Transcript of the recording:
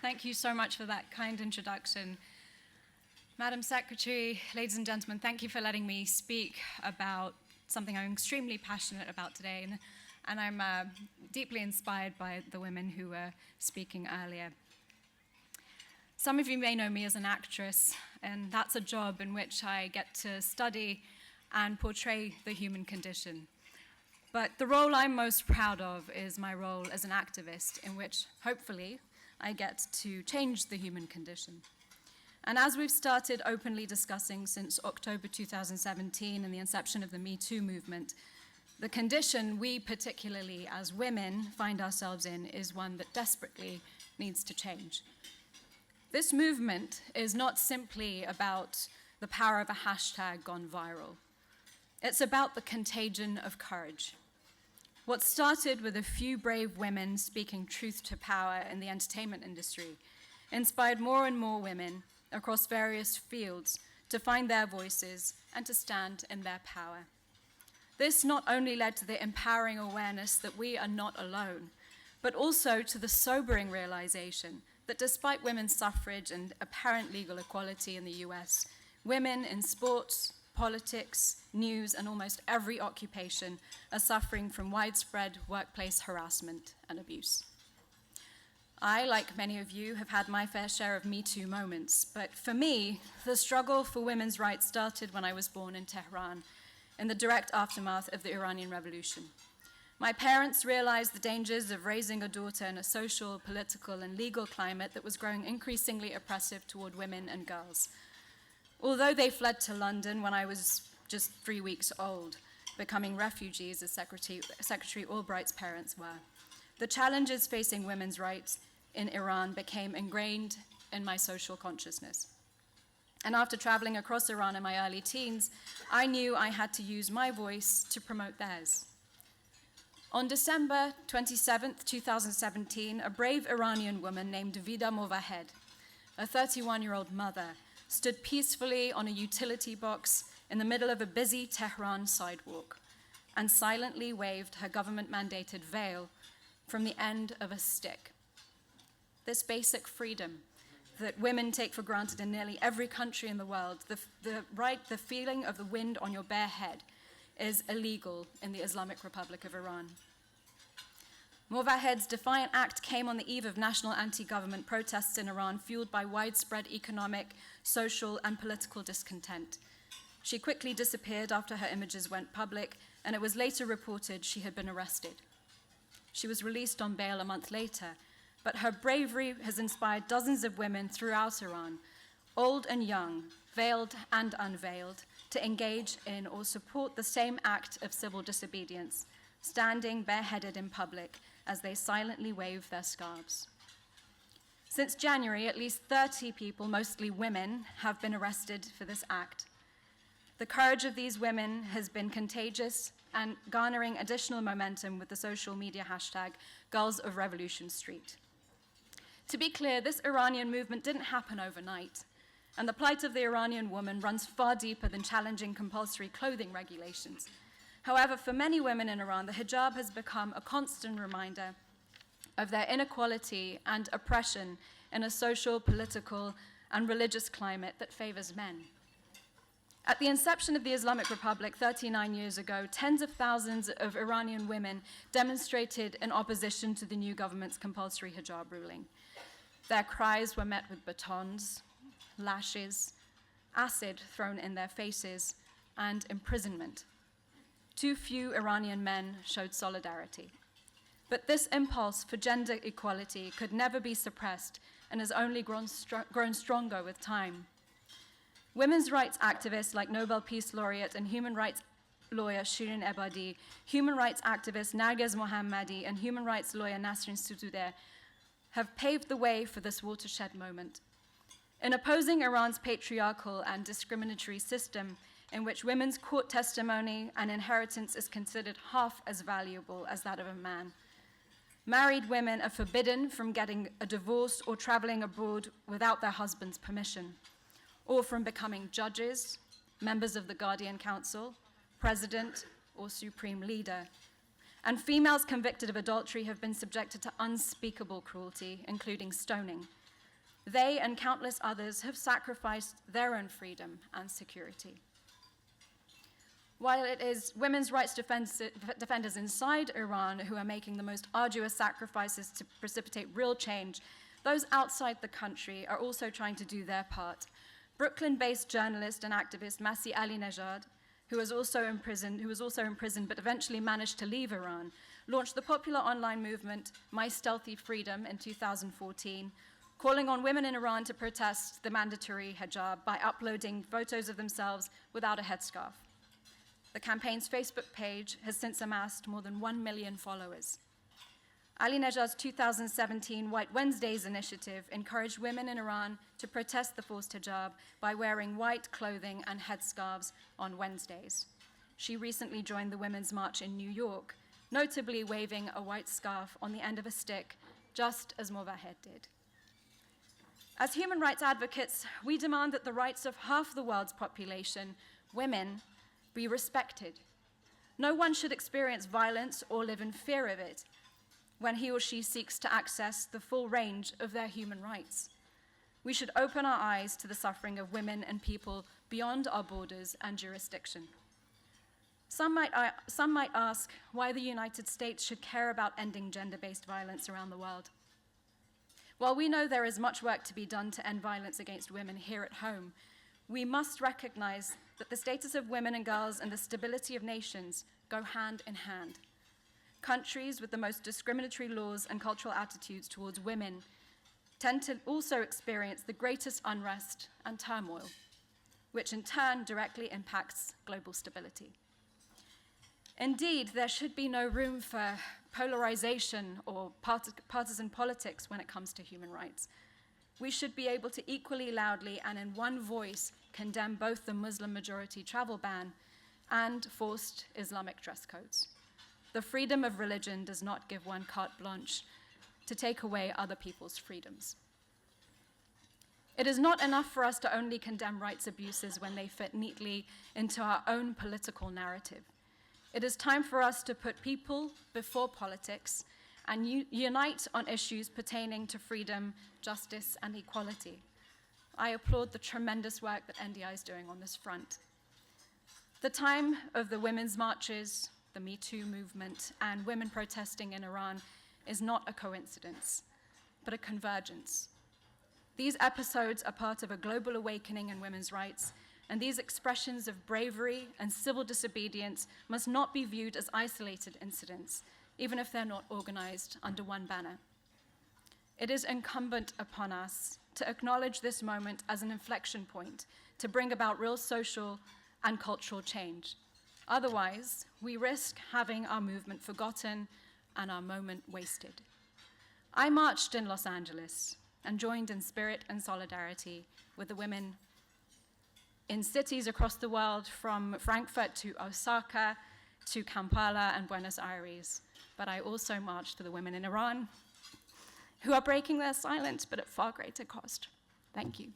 Thank you so much for that kind introduction. Madam Secretary, ladies and gentlemen, thank you for letting me speak about something I'm extremely passionate about today, and I'm deeply inspired by the women who were speaking earlier. Some of you may know me as an actress, and that's a job in which I get to study and portray the human condition. But the role I'm most proud of is my role as an activist, in which, hopefully, I get to change the human condition. And as we've started openly discussing since October 2017 and the inception of the Me Too movement, the condition we, particularly as women, find ourselves in is one that desperately needs to change. This movement is not simply about the power of a hashtag gone viral. It's about the contagion of courage. What started with a few brave women speaking truth to power in the entertainment industry inspired more and more women across various fields to find their voices and to stand in their power. This not only led to the empowering awareness that we are not alone, but also to the sobering realization that despite women's suffrage and apparent legal equality in the US, women in sports, politics, news, and almost every occupation are suffering from widespread workplace harassment and abuse. I, like many of you, have had my fair share of Me Too moments, but for me, the struggle for women's rights started when I was born in Tehran, in the direct aftermath of the Iranian Revolution. My parents realized the dangers of raising a daughter in a social, political, and legal climate that was growing increasingly oppressive toward women and girls. Although they fled to London when I was just 3 weeks old, becoming refugees as Secretary Albright's parents were, the challenges facing women's rights in Iran became ingrained in my social consciousness. And after traveling across Iran in my early teens, I knew I had to use my voice to promote theirs. On December 27, 2017, a brave Iranian woman named Vida Movahed, a 31-year-old mother, stood peacefully on a utility box in the middle of a busy Tehran sidewalk and silently waved her government-mandated veil from the end of a stick. This basic freedom that women take for granted in nearly every country in the world, the feeling of the wind on your bare head, is illegal in the Islamic Republic of Iran. Movahed's defiant act came on the eve of national anti-government protests in Iran, fueled by widespread economic, social, and political discontent. She quickly disappeared after her images went public, and it was later reported she had been arrested. She was released on bail a month later, but her bravery has inspired dozens of women throughout Iran, old and young, veiled and unveiled, to engage in or support the same act of civil disobedience, standing bareheaded in public as they silently wave their scarves. Since January, at least 30 people, mostly women, have been arrested for this act. The courage of these women has been contagious and garnering additional momentum with the social media hashtag Girls of Revolution Street. To be clear, this Iranian movement didn't happen overnight, and the plight of the Iranian woman runs far deeper than challenging compulsory clothing regulations. However, for many women in Iran, the hijab has become a constant reminder of their inequality and oppression in a social, political, and religious climate that favors men. At the inception of the Islamic Republic 39 years ago, tens of thousands of Iranian women demonstrated in opposition to the new government's compulsory hijab ruling. Their cries were met with batons, lashes, acid thrown in their faces, and imprisonment. Too few Iranian men showed solidarity. But this impulse for gender equality could never be suppressed and has only grown stronger with time. Women's rights activists like Nobel Peace Laureate and human rights lawyer Shirin Ebadi, human rights activist Narges Mohammadi, and human rights lawyer Nasrin Sotoudeh have paved the way for this watershed moment. In opposing Iran's patriarchal and discriminatory system, in which women's court testimony and inheritance is considered half as valuable as that of a man, married women are forbidden from getting a divorce or traveling abroad without their husband's permission, or from becoming judges, members of the Guardian Council, president, or supreme leader. And females convicted of adultery have been subjected to unspeakable cruelty, including stoning. They and countless others have sacrificed their own freedom and security. While it is women's rights defenders inside Iran who are making the most arduous sacrifices to precipitate real change, those outside the country are also trying to do their part. Brooklyn-based journalist and activist Masih Alinejad, who was also imprisoned but eventually managed to leave Iran, launched the popular online movement My Stealthy Freedom in 2014, calling on women in Iran to protest the mandatory hijab by uploading photos of themselves without a headscarf. The campaign's Facebook page has since amassed more than 1 million followers. Alinejad's 2017 White Wednesdays initiative encouraged women in Iran to protest the forced hijab by wearing white clothing and headscarves on Wednesdays. She recently joined the Women's March in New York, notably waving a white scarf on the end of a stick, just as Mowahed did. As human rights advocates, we demand that the rights of half the world's population, women, be respected. No one should experience violence or live in fear of it when he or she seeks to access the full range of their human rights. We should open our eyes to the suffering of women and people beyond our borders and jurisdiction. Some might ask why the United States should care about ending gender-based violence around the world. While we know there is much work to be done to end violence against women here at home, we must recognize that the status of women and girls and the stability of nations go hand in hand. Countries with the most discriminatory laws and cultural attitudes towards women tend to also experience the greatest unrest and turmoil, which in turn directly impacts global stability. Indeed, there should be no room for polarization or partisan politics when it comes to human rights. We should be able to equally loudly and in one voice condemn both the Muslim-majority travel ban and forced Islamic dress codes. The freedom of religion does not give one carte blanche to take away other people's freedoms. It is not enough for us to only condemn rights abuses when they fit neatly into our own political narrative. It is time for us to put people before politics and unite on issues pertaining to freedom, justice, and equality. I applaud the tremendous work that NDI is doing on this front. The time of the women's marches, the Me Too movement, and women protesting in Iran is not a coincidence, but a convergence. These episodes are part of a global awakening in women's rights, and these expressions of bravery and civil disobedience must not be viewed as isolated incidents, even if they're not organized under one banner. It is incumbent upon us to acknowledge this moment as an inflection point to bring about real social and cultural change. Otherwise, we risk having our movement forgotten and our moment wasted. I marched in Los Angeles and joined in spirit and solidarity with the women in cities across the world, from Frankfurt to Osaka to Kampala and Buenos Aires. But I also marched for the women in Iran who are breaking their silence, but at far greater cost. Thank you.